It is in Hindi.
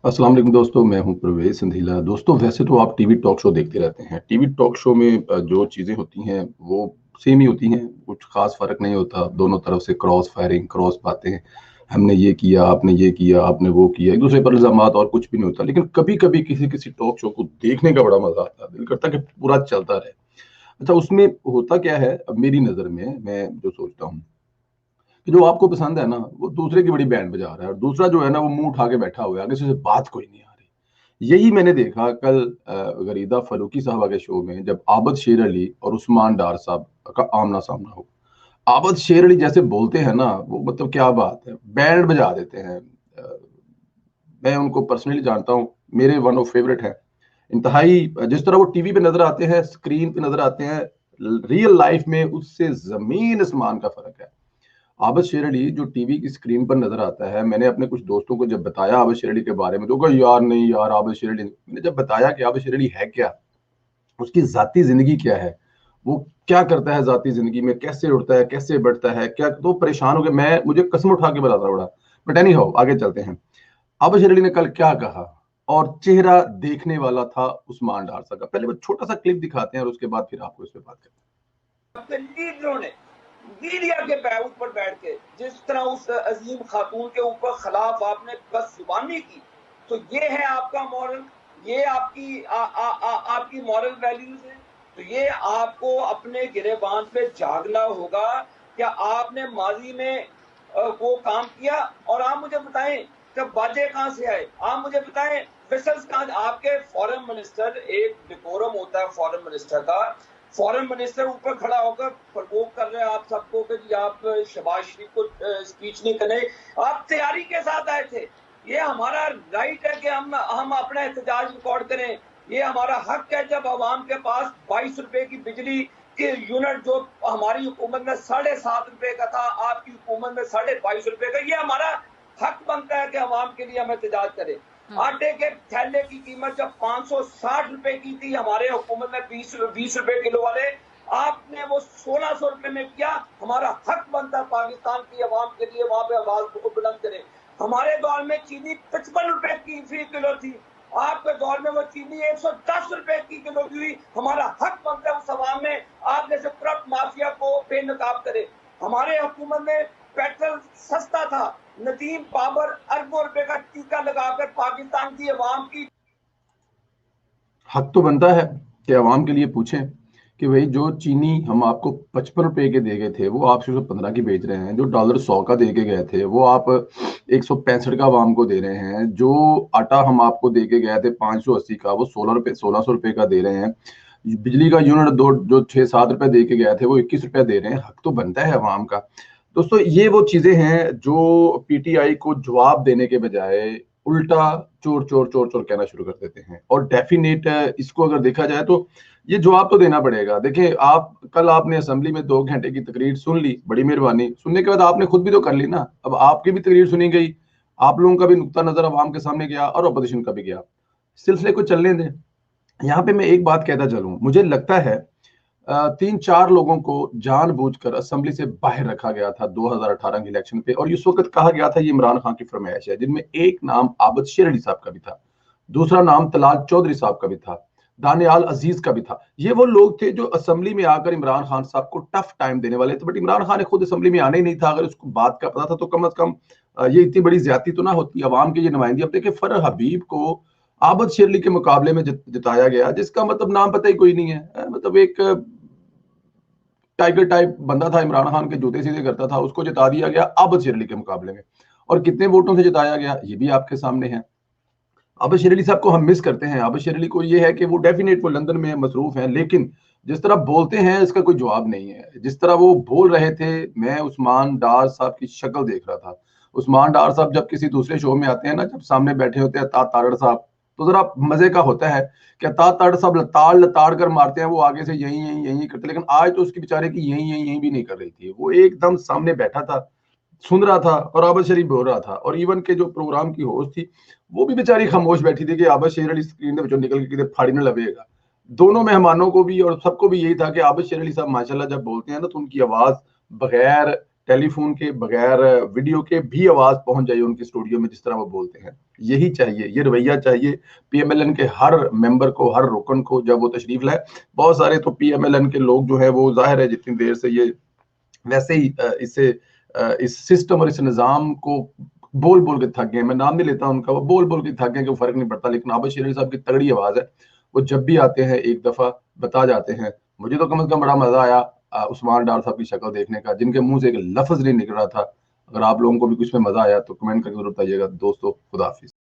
अस्सलाम वालेकुम दोस्तों, मैं हूं प्रवेश संधीला। दोस्तों, वैसे तो आप टीवी टॉक शो देखते रहते हैं। टीवी टॉक शो में जो चीज़ें होती हैं वो सेम ही होती हैं, कुछ ख़ास फ़र्क नहीं होता। दोनों तरफ से क्रॉस फायरिंग, क्रॉस बातें, हमने ये किया, आपने ये किया, आपने वो किया, एक-दूसरे पर इल्ज़ामात और कुछ भी नहीं होता। लेकिन कभी-कभी किसी-किसी टॉक शो को देखने का बड़ा मज़ा आता है, दिल करता है कि पूरा चलता रहे। अच्छा, उसमें होता क्या है, अब मेरी नज़र में मैं जो सोचता हूँ कि जो आपको पसंद है ना, वो दूसरे की बड़ी बैंड बजा रहा है और दूसरा जो है ना, वो मुँह उठा के बैठा हुआ है, आगे से उसे बात कोई नहीं आ रही। यही मैंने देखा कल गरीदा फ़रूकी साहबा के शो में, जब आबद शेर अली और उस्मान डार साहब का आमना-सामना हो। आबद शेर अली जैसे बोलते हैं ना, वो मतलब क्या बात है, बैंड बजा देते हैं। अ, मैं उनको पर्सनली जानता हूँ, मेरे वन ऑफ फेवरेट हैं। इंतहाई जिस तरह वो टीवी पे नज़र आते हैं, स्क्रीन पे नज़र आते हैं, रियल लाइफ़ में उससे ज़मीन-आसमान का फ़र्क है। आबद शेर अली जो टीवी की स्क्रीन पर नज़र आता है, मैंने अपने कुछ दोस्तों को जब बताया आबद शेर अली के बारे में, तो कहा यार नहीं यार, आबद शेर अली मैंने जब बताया कि आबद शेर अली है क्या? उसकी ज़ाती ज़िंदगी क्या है? वो क्या करता है ज़ाती ज़िंदगी में? कैसे उठता है? कैसे बैठता है? क्या तो परेशान हो गए, मैं मुझे कसम उठा के बताना पड़ा। बट एनी हाउ आगे चलते हैं। आबद शेर अली ने कल क्या कहा? और चेहरा देखने वाला था उस्मान डार साहब का। पहले वो छोटा-सा क्लिप दिखाते हैं और उसके बाद फिर आपको इस पे बात करते हैं। अपने लीडरों ने मीडिया के ऊपर बैठ के जिस तरह उस अजीम खातून के ऊपर खिलाफ आपने बदजुबानी की, तो ये है आपका मॉरल, ये आपकी मॉरल वैल्यूज है। तो ये आपको अपने गिरेबान पे जागना होगा। क्या आपने माजी में वो काम किया? और आप मुझे बताएं, जब बाजे कहाँ से आए? आप मुझे बताएं, विसल्स कहाँ? आपके फॉरेन मिनिस्टर, एक डिकोरम होता है फॉरेन मिनिस्टर का। फॉरेन मिनिस्टर ऊपर खड़ा होकर प्रवोक कर रहे हैं आप सबको कि जी आप शहबाज शरीफ को स्पीच नहीं करें। आप तैयारी के साथ आए थे। ये हमारा राइट है कि हम अपना एहतजाज रिकॉर्ड करें। ये हमारा हक है जब अवाम के पास 22 रुपए की बिजली के यूनिट जो हमारी हुकूमत में 7.5 रुपए का था, आपकी हुकूमत में 22.5 रुपए का, ये हमारा हक बनता है कि अवाम के लिए हम एहतजाज करें। आटे के थैले की कीमत जब 560 रुपए की थी, हमारे हुकूमत में 20 रुपए किलो वाले, आपने वो 1600 रुपए में किया। हमारा हक बनता पाकिस्तान की आवाम के लिए वहां पे आवाज को बुलंद करें। हमारे दौर में चीनी 55 रुपए की फी किलो थी, आपके दौर में वो चीनी 110 रुपए की किलो की हुई। हमारा हक बनता है उस आवाम में आप जैसे करप्ट माफिया को बेनकाब करे। हमारे हुकूमत में पेट्रोल सस्ता था, नदीम बाबर अरबों रुपए का टीका लगाकर पाकिस्तान की आवाम की हक तो बनता है कि आवाम के लिए पूछें कि भाई जो चीनी हम आपको 55 रुपए के दे गए थे, वो आप 115 की बेच रहे हैं। जो डॉलर 100 का दे के गए थे, वो आप 165 का आवाम को दे रहे हैं। जो आटा हम आपको दे के गए थे 580 का, वो 1600 रुपए का दे रहे हैं। बिजली का यूनिट दो जो 6-7 रुपए दे के गए थे, वो 21 रुपए दे रहे हैं। हक तो बनता है आवाम का। दोस्तों, ये वो चीजें हैं जो पीटीआई को जवाब देने के बजाय उल्टा चोर चोर चोर चोर कहना शुरू कर देते हैं। और डेफिनेट इसको अगर देखा जाए तो ये जवाब तो देना पड़ेगा। देखिए, आप कल आपने असेंबली में 2 घंटे की तकरीर सुन ली, बड़ी मेहरबानी। सुनने के बाद आपने खुद भी तो कर ली ना। अब आपकी भी तकरीर सुनी गई, आप लोगों का भी नुक्ता नजर आवाम के सामने गया और अपोजिशन का भी गया। सिलसिले को चलने दें। यहाँ पे मैं एक बात कहता चलूं, मुझे लगता है 3-4 लोगों को जानबूझकर असेंबली से बाहर रखा गया था 2018 के इलेक्शन पे, और इस वक्त कहा गया था ये इमरान खान की फरमाइश है, जिनमें एक नाम आबद शेर अली साहब का भी था, दूसरा नाम तलाल चौधरी साहब का भी था, दानियाल अजीज का भी था। ये वो लोग थे जो असेंबली में आकर इमरान खान साहब को टफ टाइम देने वाले थे। बट इमरान खान ने खुद असेंबली में आना ही नहीं था। अगर उसको बात का पता था तो कम अज कम ये इतनी बड़ी ज्यादती तो ना होती। अवाम के ये नुमाइंदगी, अब देखिए फरह हबीब को आबद शेर अली के मुकाबले में जिताया गया, जिसका मतलब नाम पता ही कोई नहीं है। मतलब एक टाइगर टाइप बंदा था, इमरान खान के जूते सीधे करता था, उसको जिता दिया गया आबद शेर अली के मुकाबले में। और कितने वोटों से जिताया गया ये भी आपके सामने है। आबद शेर अली साहब को हम मिस करते हैं। आबद शेर अली को ये है कि वो डेफिनेट वो लंदन में मसरूफ हैं, लेकिन जिस तरह बोलते हैं इसका कोई जवाब नहीं है। जिस तरह वो बोल रहे थे, मैं उस्मान डार साहब की शक्ल देख रहा था। उस्मान डार साहब जब किसी दूसरे शो में आते हैं ना, जब सामने बैठे होते हैं तारड़ साहब, तो जरा मजे का होता है। क्या तारड़ साहब लताड़ लताड़ कर मारते हैं, वो आगे से यही यही यही करते, लेकिन आज तो उसकी बेचारे की यही यही यही भी नहीं कर रही थी। वो एकदम सामने बैठा था, सुन रहा था और आबद शरीफ बोल रहा था। और इवन के जो प्रोग्राम की होस्ट थी, वो भी बेचारी खामोश बैठी थी कि आबद शेर अली स्क्रीन के निकल के किधर फाड़ी में लवेगा। दोनों मेहमानों को भी और सबको भी यही था कि आबद शेर अली साहब माशाल्लाह जब बोलते हैं ना, तो उनकी आवाज बगैर टेलीफोन के, बगैर वीडियो के भी आवाज पहुंच जाए उनके स्टूडियो में, जिस तरह वो बोलते हैं। यही चाहिए, ये रवैया चाहिए पीएमएलएन के हर मेंबर को, हर रुकन को जब वो तशरीफ लाए। बहुत सारे तो पीएमएलएन के लोग जो है वो जाहिर है जितनी देर से ये वैसे ही इस सिस्टम और इस निज़ाम को बोल बोल के थक गए। मैं नाम नहीं लेता उनका, वो बोल बोल के थक गए कि फर्क नहीं पड़ता। लेकिन आबद शेर अली साहब की तगड़ी आवाज है, वो जब भी आते हैं एक दफा बता जाते हैं। मुझे तो कम से कम बड़ा मजा आया उस्मान डार साहब की शक्ल देखने का, जिनके मुंह से एक लफ्ज नहीं निकल रहा था। अगर आप लोगों को भी कुछ में मजा आया तो कमेंट करके जरूर बताइएगा दोस्तों। खुदा हाफिज।